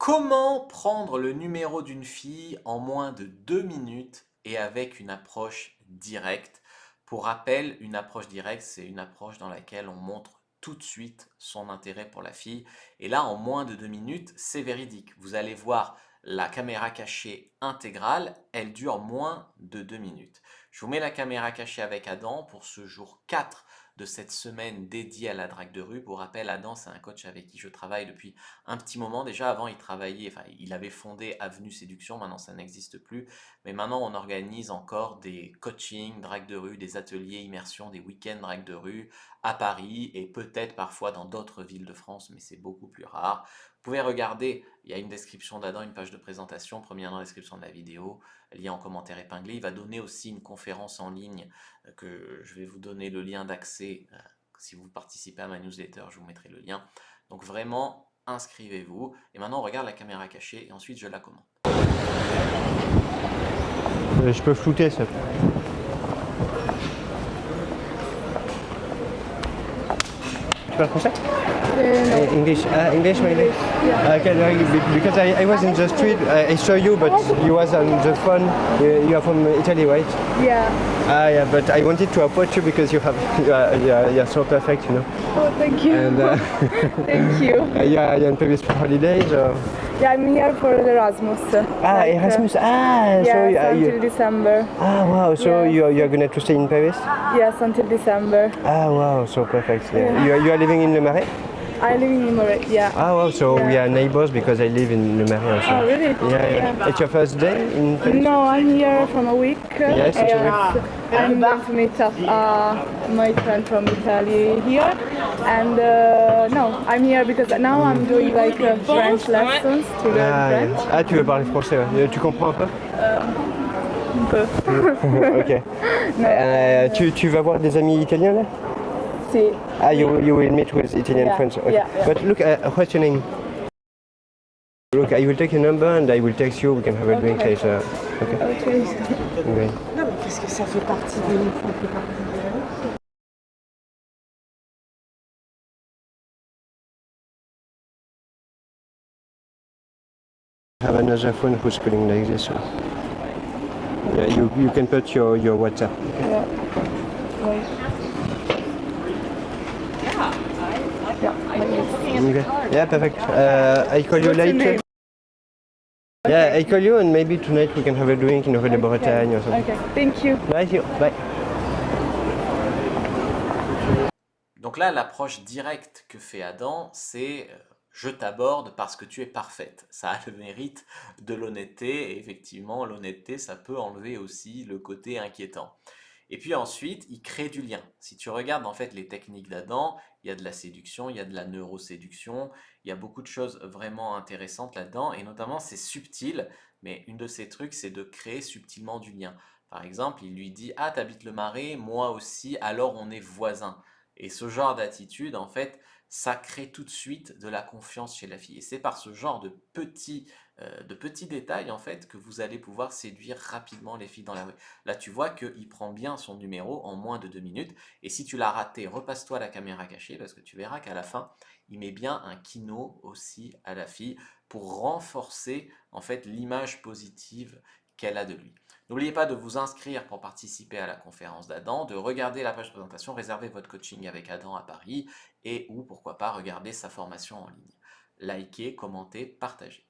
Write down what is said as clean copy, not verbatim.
Comment prendre le numéro d'une fille en moins de 2 minutes et avec une approche directe? Pour rappel, une approche directe, c'est une approche dans laquelle on montre tout de suite son intérêt pour la fille. Et là, en moins de 2 minutes, c'est véridique. Vous allez voir la caméra cachée intégrale, elle dure moins de 2 minutes. Je vous mets la caméra cachée avec Adam pour ce jour 4 de cette semaine dédiée à la drague de rue. Pour rappel, Adam, c'est un coach avec qui je travaille depuis un petit moment. Déjà, avant, il travaillait, enfin, il avait fondé Avenue Séduction, maintenant ça n'existe plus. Mais maintenant, on organise encore des coachings, drague de rue, des ateliers immersion, des week-ends drague de rue à Paris et peut-être parfois dans d'autres villes de France, mais c'est beaucoup plus rare. Vous pouvez regarder, il y a une description d'Adam, une page de présentation, premier lien dans la description de la vidéo, lien en commentaire épinglé. Il va donner aussi une conférence en ligne que je vais vous donner le lien d'accès. Si vous participez à ma newsletter, je vous mettrai le lien. Donc vraiment, inscrivez-vous. Et maintenant, on regarde la caméra cachée et ensuite, je la commente. Je peux flouter ça. Tu parles français? No. English, English maybe? Yeah. Okay, no, because I was in the street, I saw you, but you was on the phone. You are from Italy, right? Yeah. Yeah, but I wanted to approach you because you're so perfect, you know. Oh, thank you. And Thank you. you're in Paris for holidays? Or? Yeah, I'm here for Erasmus. Erasmus. Yes, until December. Wow. So Yes. you're going to stay in Paris? Yes, until December. Wow, so perfect. Yeah. You are living in Le Marais? I live in Limerick. Yeah. Wow, so Yeah. we are neighbors because I live in Le Marais also. Oh, really? Yeah. It's your first day in Paris? No, I'm here from a week. Yes, it's a week. I'm going to meet up my friend from Italy here. And no, I'm here because now I'm doing like French lessons to learn French. Ah, tu veux parler français, ouais. Tu comprends un peu? Un peu. Ok. Tu vas voir des amis italiens là? Si. You will meet with Italian Yeah, friends. Okay. yeah. But look, what's your name? Look, I will take your number and I will text you. We can have a drink later. Okay. Okay. Okay. Non, mais parce que ça fait partie de nous, ça fait partie de nous. I have another phone who's calling like this. So. Yeah, you can put your WhatsApp. Yeah. Right. Okay. Yeah, perfect. I call you What's your later. name? Yeah, I call you and maybe tonight we can have a drink in Rue de Bretagne or something. Okay, thank you. Bye. Bye. Donc là, l'approche directe que fait Adam, c'est je t'aborde parce que tu es parfaite. Ça a le mérite de l'honnêteté et effectivement, l'honnêteté, ça peut enlever aussi le côté inquiétant. Et puis ensuite, il crée du lien. Si tu regardes en fait les techniques d'Adam, il y a de la séduction, il y a de la neuroséduction, il y a beaucoup de choses vraiment intéressantes là-dedans, et notamment c'est subtil, mais une de ces trucs, c'est de créer subtilement du lien. Par exemple, il lui dit « Ah, t'habites le Marais, moi aussi, alors on est voisins ». Et ce genre d'attitude, en fait, ça crée tout de suite de la confiance chez la fille. Et c'est par ce genre de petits détails, en fait, que vous allez pouvoir séduire rapidement les filles dans la rue. Là, tu vois qu'il prend bien son numéro en moins de 2 minutes. Et si tu l'as raté, repasse-toi la caméra cachée, parce que tu verras qu'à la fin, il met bien un kino aussi à la fille pour renforcer, en fait, l'image positive qu'elle a de lui. N'oubliez pas de vous inscrire pour participer à la conférence d'Adam, de regarder la page de présentation, réserver votre coaching avec Adam à Paris et ou pourquoi pas regarder sa formation en ligne. Likez, commentez, partagez.